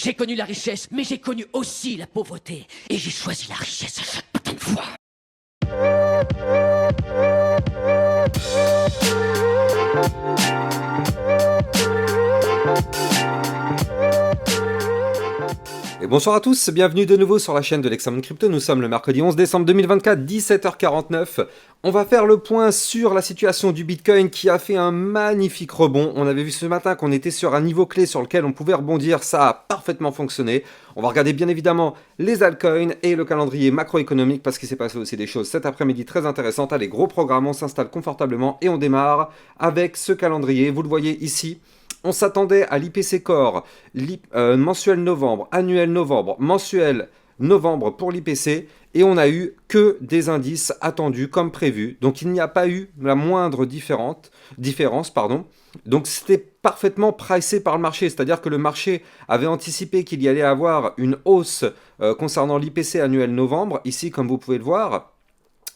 J'ai connu la richesse, mais j'ai connu aussi la pauvreté. Et j'ai choisi la richesse à chaque putain de fois. Et bonsoir à tous, bienvenue de nouveau sur la chaîne de l'Examen Crypto. Nous sommes le mercredi 11 décembre 2024, 17h49. On va faire le point sur la situation du Bitcoin qui a fait un magnifique rebond. On avait vu ce matin qu'on était sur un niveau clé sur lequel on pouvait rebondir. Ça a parfaitement fonctionné. On va regarder bien évidemment les altcoins et le calendrier macroéconomique parce qu'il s'est passé aussi des choses cet après-midi très intéressantes. Allez, gros programme, on s'installe confortablement et on démarre avec ce calendrier. Vous le voyez ici. On s'attendait à l'IPC Core, mensuel novembre, annuel novembre, mensuel novembre pour l'IPC, et on n'a eu que des indices attendus comme prévu. Donc il n'y a pas eu la moindre différence. Donc c'était parfaitement pricé par le marché, c'est-à-dire que le marché avait anticipé qu'il y allait avoir une hausse concernant l'IPC annuel novembre, ici comme vous pouvez le voir,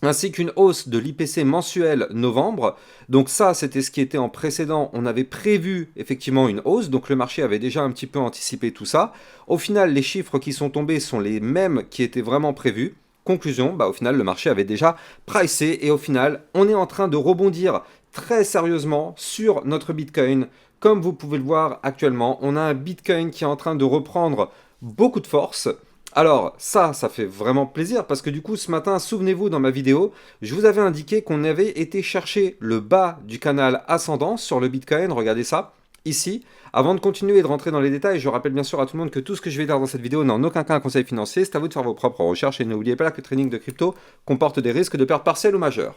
ainsi qu'une hausse de l'IPC mensuel novembre. Donc ça, c'était ce qui était en précédent. On avait prévu effectivement une hausse, donc le marché avait déjà un petit peu anticipé tout ça. Au final, les chiffres qui sont tombés sont les mêmes qui étaient vraiment prévus. Conclusion, au final, le marché avait déjà pricé et au final, on est en train de rebondir très sérieusement sur notre Bitcoin. Comme vous pouvez le voir actuellement, on a un Bitcoin qui est en train de reprendre beaucoup de force. Alors ça fait vraiment plaisir parce que du coup ce matin, souvenez-vous dans ma vidéo, je vous avais indiqué qu'on avait été chercher le bas du canal ascendant sur le Bitcoin, regardez ça, ici. Avant de continuer et de rentrer dans les détails, je rappelle bien sûr à tout le monde que tout ce que je vais dire dans cette vidéo n'est en aucun cas un conseil financier, c'est à vous de faire vos propres recherches et n'oubliez pas que le trading de crypto comporte des risques de perte partielle ou majeure.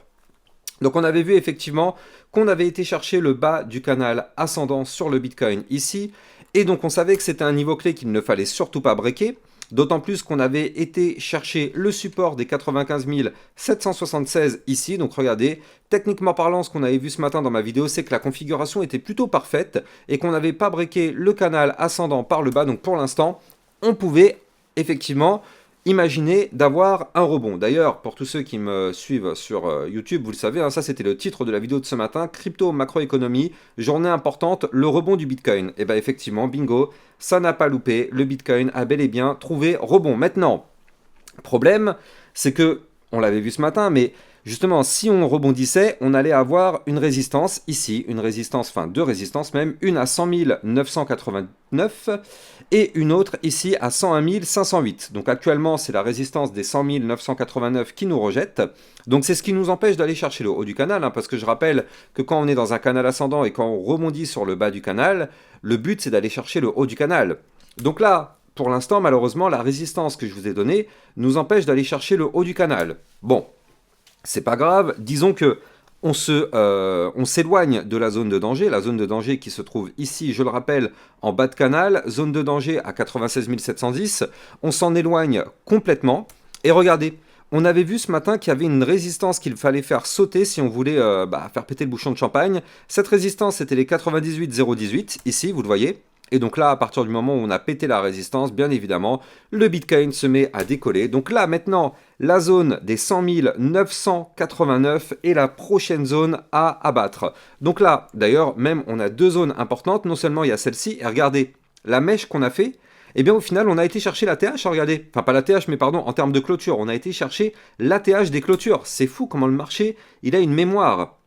Donc on avait vu effectivement qu'on avait été chercher le bas du canal ascendant sur le Bitcoin ici, et donc on savait que c'était un niveau clé qu'il ne fallait surtout pas breaker. D'autant plus qu'on avait été chercher le support des 95 776 ici. Donc regardez, techniquement parlant, ce qu'on avait vu ce matin dans ma vidéo, c'est que la configuration était plutôt parfaite et qu'on n'avait pas breaké le canal ascendant par le bas. Donc pour l'instant, on pouvait effectivement imaginer d'avoir un rebond. D'ailleurs, pour tous ceux qui me suivent sur YouTube, vous le savez, ça c'était le titre de la vidéo de ce matin, Crypto Macroéconomie, journée importante, le rebond du Bitcoin. Et bien effectivement, bingo, ça n'a pas loupé, le Bitcoin a bel et bien trouvé rebond. Maintenant, problème, c'est que, on l'avait vu ce matin, mais justement, si on rebondissait, on allait avoir une résistance ici, deux résistances même, une à 100 989 et une autre ici à 101 508. Donc actuellement, c'est la résistance des 100 989 qui nous rejette. Donc c'est ce qui nous empêche d'aller chercher le haut du canal, parce que je rappelle que quand on est dans un canal ascendant et quand on rebondit sur le bas du canal, le but c'est d'aller chercher le haut du canal. Donc là, pour l'instant, malheureusement, la résistance que je vous ai donnée nous empêche d'aller chercher le haut du canal. Bon, c'est pas grave, disons que on s'éloigne de la zone de danger qui se trouve ici, je le rappelle, en bas de canal, zone de danger à 96 710, on s'en éloigne complètement, et regardez, on avait vu ce matin qu'il y avait une résistance qu'il fallait faire sauter si on voulait faire péter le bouchon de champagne. Cette résistance, c'était les 98 018, ici, vous le voyez. Et donc là, à partir du moment où on a pété la résistance, bien évidemment, le Bitcoin se met à décoller. Donc là, maintenant, la zone des 100 989 est la prochaine zone à abattre. Donc là, d'ailleurs, même on a deux zones importantes. Non seulement il y a celle-ci, et regardez, la mèche qu'on a fait, eh bien au final, on a été chercher la TH, regardez. Enfin, pas la TH, mais pardon, en termes de clôture, on a été chercher la TH des clôtures. C'est fou comment le marché, il a une mémoire.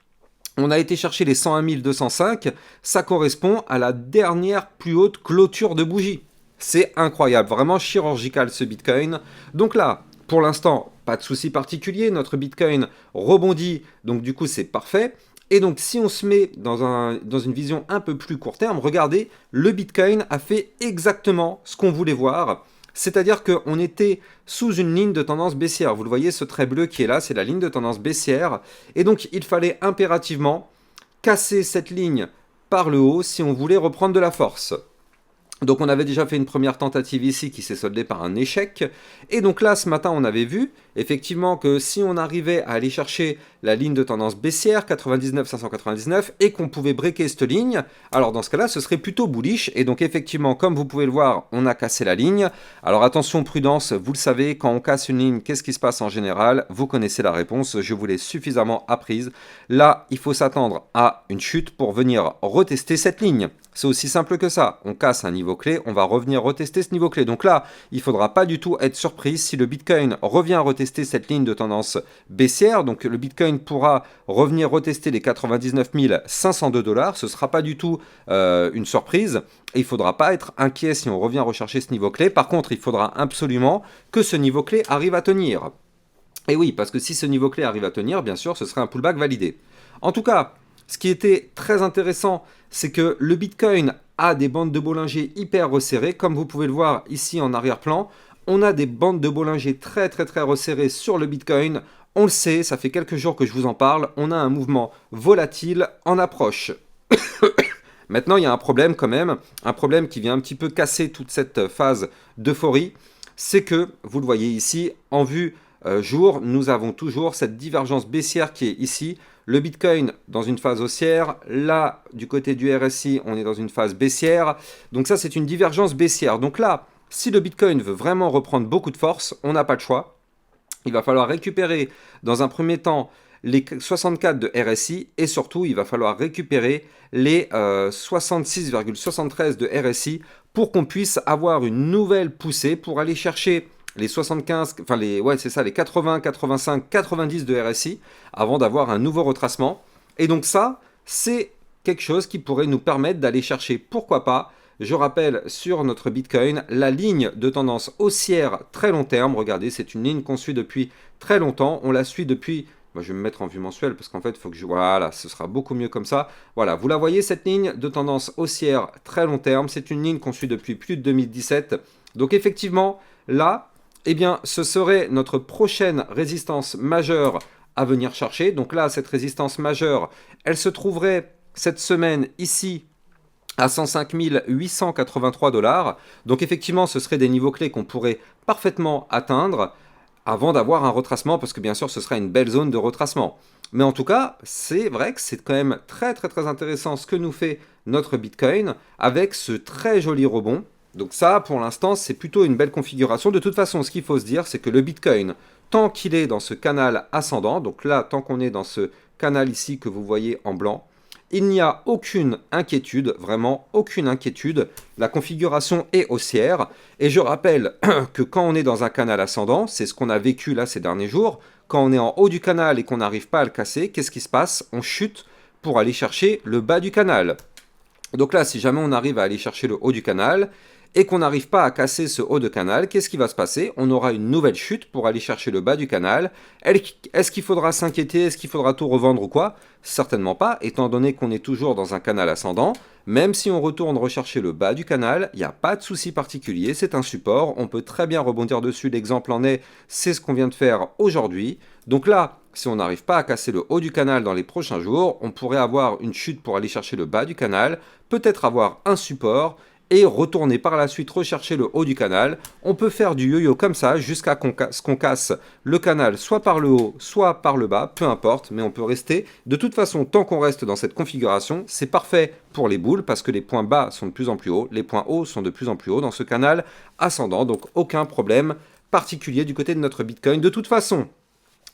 On a été chercher les 101 205, ça correspond à la dernière plus haute clôture de bougie. C'est incroyable, vraiment chirurgical ce Bitcoin. Donc là, pour l'instant, pas de souci particulier, notre Bitcoin rebondit, donc du coup c'est parfait. Et donc si on se met dans une vision un peu plus court terme, regardez, le Bitcoin a fait exactement ce qu'on voulait voir. C'est-à-dire qu'on était sous une ligne de tendance baissière. Vous le voyez, ce trait bleu qui est là, c'est la ligne de tendance baissière. Et donc, il fallait impérativement casser cette ligne par le haut si on voulait reprendre de la force. Donc on avait déjà fait une première tentative ici qui s'est soldée par un échec. Et donc là, ce matin, on avait vu effectivement que si on arrivait à aller chercher la ligne de tendance baissière, 99 599, et qu'on pouvait breaker cette ligne, alors dans ce cas-là, ce serait plutôt bullish. Et donc effectivement, comme vous pouvez le voir, on a cassé la ligne. Alors attention, prudence, vous le savez, quand on casse une ligne, qu'est-ce qui se passe en général? Vous connaissez la réponse, je vous l'ai suffisamment apprise. Là, il faut s'attendre à une chute pour venir retester cette ligne. C'est aussi simple que ça. On casse un niveau clé, on va revenir retester ce niveau clé. Donc là, il ne faudra pas du tout être surpris si le Bitcoin revient retester cette ligne de tendance baissière. Donc le Bitcoin pourra revenir retester les 99 502 $. Ce ne sera pas du tout une surprise. Et il ne faudra pas être inquiet si on revient rechercher ce niveau clé. Par contre, il faudra absolument que ce niveau clé arrive à tenir. Et oui, parce que si ce niveau clé arrive à tenir, bien sûr, ce serait un pullback validé. En tout cas, ce qui était très intéressant, c'est que le Bitcoin a des bandes de Bollinger hyper resserrées. Comme vous pouvez le voir ici en arrière-plan, on a des bandes de Bollinger très resserrées sur le Bitcoin. On le sait, ça fait quelques jours que je vous en parle, on a un mouvement volatile en approche. Maintenant, il y a un problème quand même, un problème qui vient un petit peu casser toute cette phase d'euphorie. C'est que, vous le voyez ici, en vue jour, nous avons toujours cette divergence baissière qui est ici. Le Bitcoin dans une phase haussière, là, du côté du RSI, on est dans une phase baissière. Donc ça, c'est une divergence baissière. Donc là, si le Bitcoin veut vraiment reprendre beaucoup de force, on n'a pas de choix. Il va falloir récupérer dans un premier temps les 64 de RSI et surtout, il va falloir récupérer les 66,73 de RSI pour qu'on puisse avoir une nouvelle poussée pour aller chercher les 75, enfin les 80, 85, 90 de RSI avant d'avoir un nouveau retracement. Et donc ça, c'est quelque chose qui pourrait nous permettre d'aller chercher, pourquoi pas, je rappelle sur notre Bitcoin, la ligne de tendance haussière très long terme. Regardez, c'est une ligne qu'on suit depuis très longtemps. On la suit depuis... Moi, je vais me mettre en vue mensuelle parce qu'en fait, il faut que je... Voilà, ce sera beaucoup mieux comme ça. Voilà, vous la voyez, cette ligne de tendance haussière très long terme. C'est une ligne qu'on suit depuis plus de 2017. Donc effectivement, là, eh bien, ce serait notre prochaine résistance majeure à venir chercher. Donc là, cette résistance majeure, elle se trouverait cette semaine ici à 105 883 $. Donc effectivement, ce seraient des niveaux clés qu'on pourrait parfaitement atteindre avant d'avoir un retracement, parce que bien sûr, ce sera une belle zone de retracement. Mais en tout cas, c'est vrai que c'est quand même très intéressant ce que nous fait notre Bitcoin avec ce très joli rebond. Donc ça, pour l'instant, c'est plutôt une belle configuration. De toute façon, ce qu'il faut se dire, c'est que le Bitcoin, tant qu'il est dans ce canal ascendant, donc là, tant qu'on est dans ce canal ici que vous voyez en blanc, il n'y a aucune inquiétude, vraiment aucune inquiétude. La configuration est haussière. Et je rappelle que quand on est dans un canal ascendant, c'est ce qu'on a vécu là ces derniers jours, quand on est en haut du canal et qu'on n'arrive pas à le casser, qu'est-ce qui se passe? On chute pour aller chercher le bas du canal. Donc là, si jamais on arrive à aller chercher le haut du canal et qu'on n'arrive pas à casser ce haut de canal, qu'est-ce qui va se passer? On aura une nouvelle chute pour aller chercher le bas du canal. Est-ce qu'il faudra s'inquiéter? Est-ce qu'il faudra tout revendre ou quoi? Certainement pas, étant donné qu'on est toujours dans un canal ascendant. Même si on retourne rechercher le bas du canal, il n'y a pas de souci particulier, c'est un support, on peut très bien rebondir dessus, l'exemple en est, c'est ce qu'on vient de faire aujourd'hui. Donc là, si on n'arrive pas à casser le haut du canal dans les prochains jours, on pourrait avoir une chute pour aller chercher le bas du canal, peut-être avoir un support, et retourner par la suite rechercher le haut du canal. On peut faire du yo-yo comme ça jusqu'à ce qu'on casse le canal soit par le haut, soit par le bas, peu importe, mais on peut rester. De toute façon, tant qu'on reste dans cette configuration, c'est parfait pour les boules parce que les points bas sont de plus en plus hauts, les points hauts sont de plus en plus hauts dans ce canal ascendant, donc aucun problème particulier du côté de notre Bitcoin. De toute façon,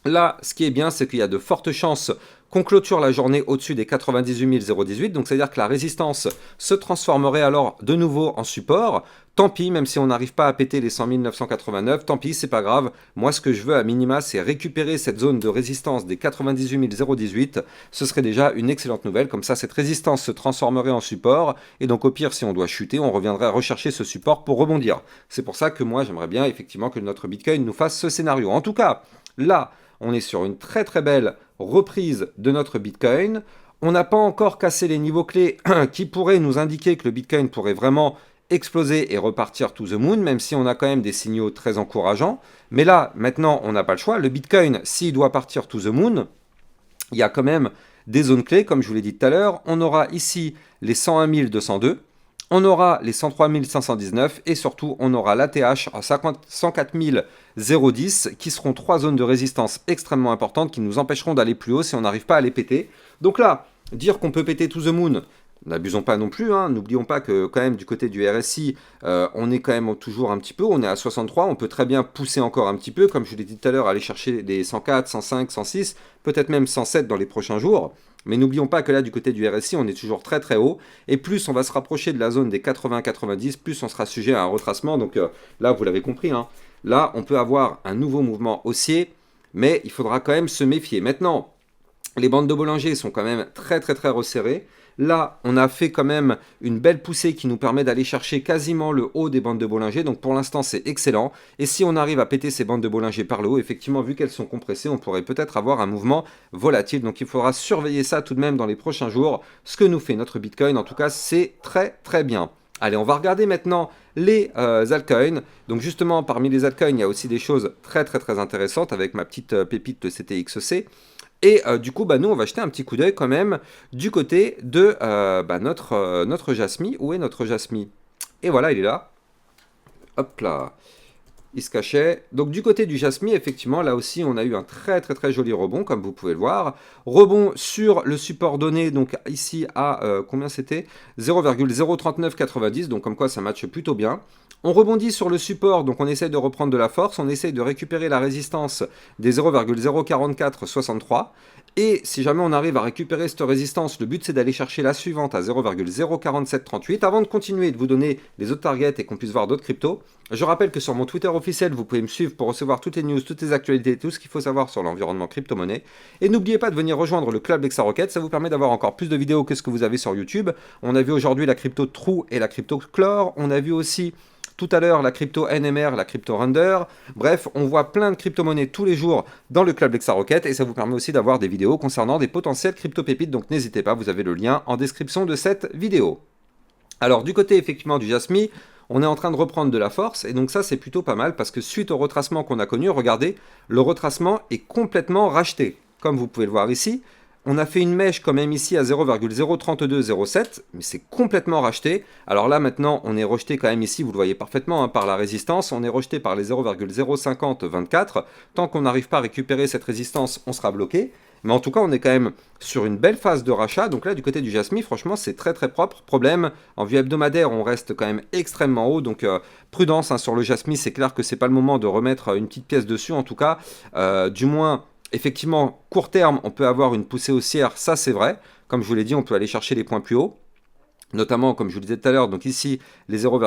là, ce qui est bien, c'est qu'il y a de fortes chances qu'on clôture la journée au-dessus des 98 018, donc c'est-à-dire que la résistance se transformerait alors de nouveau en support. Tant pis, même si on n'arrive pas à péter les 100 989, tant pis, c'est pas grave. Moi, ce que je veux à minima, c'est récupérer cette zone de résistance des 98 018. Ce serait déjà une excellente nouvelle. Comme ça, cette résistance se transformerait en support. Et donc, au pire, si on doit chuter, on reviendrait à rechercher ce support pour rebondir. C'est pour ça que moi, j'aimerais bien effectivement que notre Bitcoin nous fasse ce scénario. En tout cas, là, on est sur une très belle reprise de notre Bitcoin. On n'a pas encore cassé les niveaux clés qui pourraient nous indiquer que le Bitcoin pourrait vraiment exploser et repartir to the moon, même si on a quand même des signaux très encourageants. Mais là, maintenant, on n'a pas le choix. Le Bitcoin, s'il doit partir to the moon, il y a quand même des zones clés, comme je vous l'ai dit tout à l'heure. On aura ici les 101 202. On aura les 103 519 et surtout on aura l'ATH à 104 010 qui seront trois zones de résistance extrêmement importantes qui nous empêcheront d'aller plus haut si on n'arrive pas à les péter. Donc là, dire qu'on peut péter to the moon, n'abusons pas non plus, hein. N'oublions pas que quand même du côté du RSI, on est quand même toujours un petit peu, on est à 63, on peut très bien pousser encore un petit peu, comme je l'ai dit tout à l'heure, aller chercher les 104, 105, 106, peut-être même 107 dans les prochains jours. Mais n'oublions pas que là, du côté du RSI, on est toujours très très haut. Et plus on va se rapprocher de la zone des 80-90, plus on sera sujet à un retracement. Donc là, vous l'avez compris, hein, là, on peut avoir un nouveau mouvement haussier, mais il faudra quand même se méfier. Maintenant, les bandes de Bollinger sont quand même très très très resserrées. Là, on a fait quand même une belle poussée qui nous permet d'aller chercher quasiment le haut des bandes de Bollinger. Donc pour l'instant, c'est excellent. Et si on arrive à péter ces bandes de Bollinger par le haut, effectivement, vu qu'elles sont compressées, on pourrait peut-être avoir un mouvement volatile. Donc il faudra surveiller ça tout de même dans les prochains jours. Ce que nous fait notre Bitcoin, en tout cas, c'est très très bien. Allez, on va regarder maintenant les altcoins. Donc justement, parmi les altcoins, il y a aussi des choses très très très intéressantes avec ma petite pépite de CTXC. Et du coup, nous, on va jeter un petit coup d'œil quand même du côté de notre Jasmy. Où est notre Jasmy? Et voilà, il est là. Hop là. Il se cachait. Donc du côté du Jasmy, effectivement, là aussi, on a eu un très très très joli rebond, comme vous pouvez le voir. Rebond sur le support donné, donc ici à, combien c'était? 0,03990, donc comme quoi ça matche plutôt bien. On rebondit sur le support, donc on essaye de reprendre de la force, on essaye de récupérer la résistance des 0,04463. Et si jamais on arrive à récupérer cette résistance, le but c'est d'aller chercher la suivante à 0,04738 avant de continuer et de vous donner les autres targets et qu'on puisse voir d'autres cryptos. Je rappelle que sur mon Twitter officiel, vous pouvez me suivre pour recevoir toutes les news, toutes les actualités, tout ce qu'il faut savoir sur l'environnement crypto-monnaie. Et n'oubliez pas de venir rejoindre le club Lexarocket, ça vous permet d'avoir encore plus de vidéos que ce que vous avez sur YouTube. On a vu aujourd'hui la crypto True et la crypto Clore, on a vu aussi tout à l'heure la crypto NMR, la crypto Render. Bref, on voit plein de crypto-monnaies tous les jours dans le club Lexarocket et ça vous permet aussi d'avoir des vidéos concernant des potentielles crypto-pépites. Donc n'hésitez pas, vous avez le lien en description de cette vidéo. Alors du côté effectivement du Jasmy, on est en train de reprendre de la force et donc ça c'est plutôt pas mal parce que suite au retracement qu'on a connu, regardez, le retracement est complètement racheté. Comme vous pouvez le voir ici, on a fait une mèche quand même ici à 0,03207, mais c'est complètement racheté. Alors là maintenant on est rejeté quand même ici, vous le voyez parfaitement, hein, par la résistance, on est rejeté par les 0,05024. Tant qu'on n'arrive pas à récupérer cette résistance, on sera bloqué. Mais en tout cas, on est quand même sur une belle phase de rachat. Donc là, du côté du Jasmy, franchement, c'est très très propre. Problème, en vue hebdomadaire, on reste quand même extrêmement haut. Donc prudence, hein, sur le Jasmy, c'est clair que c'est pas le moment de remettre une petite pièce dessus. En tout cas, du moins, effectivement, court terme, on peut avoir une poussée haussière, ça c'est vrai. Comme je vous l'ai dit, on peut aller chercher les points plus hauts. Notamment, comme je vous le disais tout à l'heure, donc ici, les 0,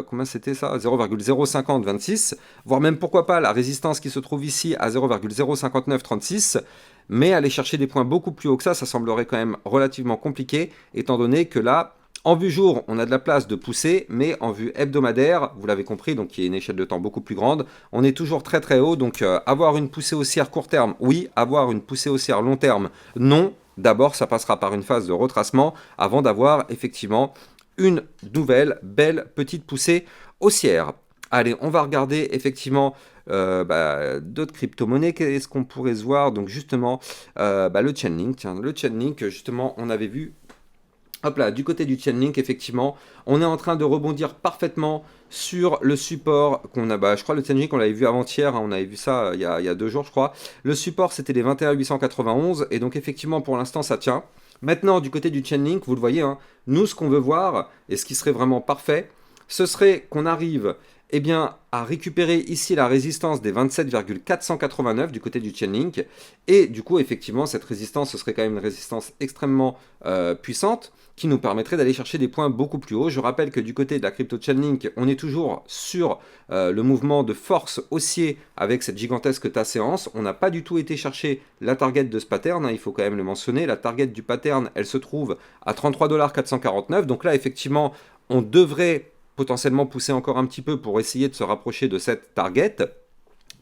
combien c'était ça? 0,05026, voire même pourquoi pas la résistance qui se trouve ici à 0,05936, mais aller chercher des points beaucoup plus hauts que ça semblerait quand même relativement compliqué, étant donné que là, en vue jour, on a de la place de pousser, mais en vue hebdomadaire, vous l'avez compris, donc il y a une échelle de temps beaucoup plus grande, on est toujours très très haut, donc avoir une poussée haussière court terme, oui, avoir une poussée haussière long terme, non. D'abord, ça passera par une phase de retracement avant d'avoir effectivement une nouvelle belle petite poussée haussière. Allez, on va regarder effectivement d'autres crypto-monnaies. Qu'est-ce qu'on pourrait se voir? Donc justement, le Chainlink. Tiens, le Chainlink, justement, on avait vu. Hop là, du côté du Chainlink, effectivement, on est en train de rebondir parfaitement sur le support qu'on a, je crois le Chainlink, on l'avait vu avant-hier, hein, on avait vu ça il y a 2 jours, je crois. Le support, c'était les 21 891, et donc effectivement, pour l'instant, ça tient. Maintenant, du côté du Chainlink, vous le voyez, hein, nous, ce qu'on veut voir, et ce qui serait vraiment parfait, ce serait qu'on arrive à récupérer ici la résistance des 27,489 du côté du Chainlink. Et du coup, effectivement, cette résistance, ce serait quand même une résistance extrêmement puissante qui nous permettrait d'aller chercher des points beaucoup plus hauts. Je rappelle que du côté de la crypto Chainlink, on est toujours sur le mouvement de force haussier avec cette gigantesque tasse séance. On n'a pas du tout été chercher la target de ce pattern, hein, il faut quand même le mentionner. La target du pattern, elle se trouve à 33,449 $. Donc là, effectivement, on devrait potentiellement pousser encore un petit peu pour essayer de se rapprocher de cette target.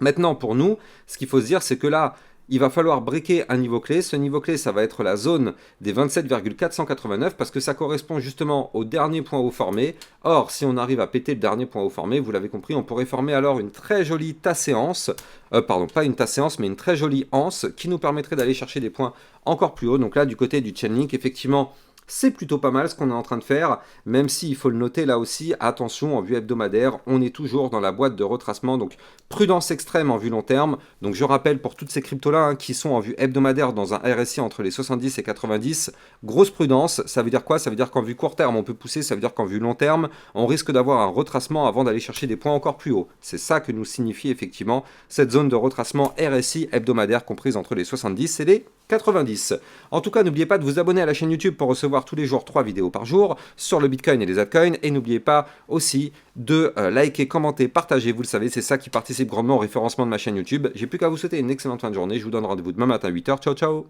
Maintenant, pour nous, ce qu'il faut se dire, c'est que là, il va falloir breaker un niveau clé. Ce niveau clé, ça va être la zone des 27,489 parce que ça correspond justement au dernier point haut formé. Or, si on arrive à péter le dernier point haut formé, vous l'avez compris, on pourrait former alors une très jolie tasse-séance, pardon, pas une tasse-séance, mais une très jolie anse qui nous permettrait d'aller chercher des points encore plus hauts. Donc là, du côté du Chainlink, effectivement, C'est plutôt pas mal ce qu'on est en train de faire, même s'il faut le noter là aussi, attention, en vue hebdomadaire, on est toujours dans la boîte de retracement, donc prudence extrême en vue long terme. Donc je rappelle pour toutes ces cryptos-là qui sont en vue hebdomadaire dans un RSI entre les 70 et 90, grosse prudence, ça veut dire quoi? Ça veut dire qu'en vue court terme on peut pousser, ça veut dire qu'en vue long terme on risque d'avoir un retracement avant d'aller chercher des points encore plus hauts. C'est ça que nous signifie effectivement cette zone de retracement RSI hebdomadaire comprise entre les 70 et les 90. En tout cas, n'oubliez pas de vous abonner à la chaîne YouTube pour recevoir tous les jours 3 vidéos par jour sur le Bitcoin et les altcoins. Et n'oubliez pas aussi de liker, commenter, partager. Vous le savez, c'est ça qui participe grandement au référencement de ma chaîne YouTube. J'ai plus qu'à vous souhaiter une excellente fin de journée. Je vous donne rendez-vous demain matin à 8h. Ciao, ciao!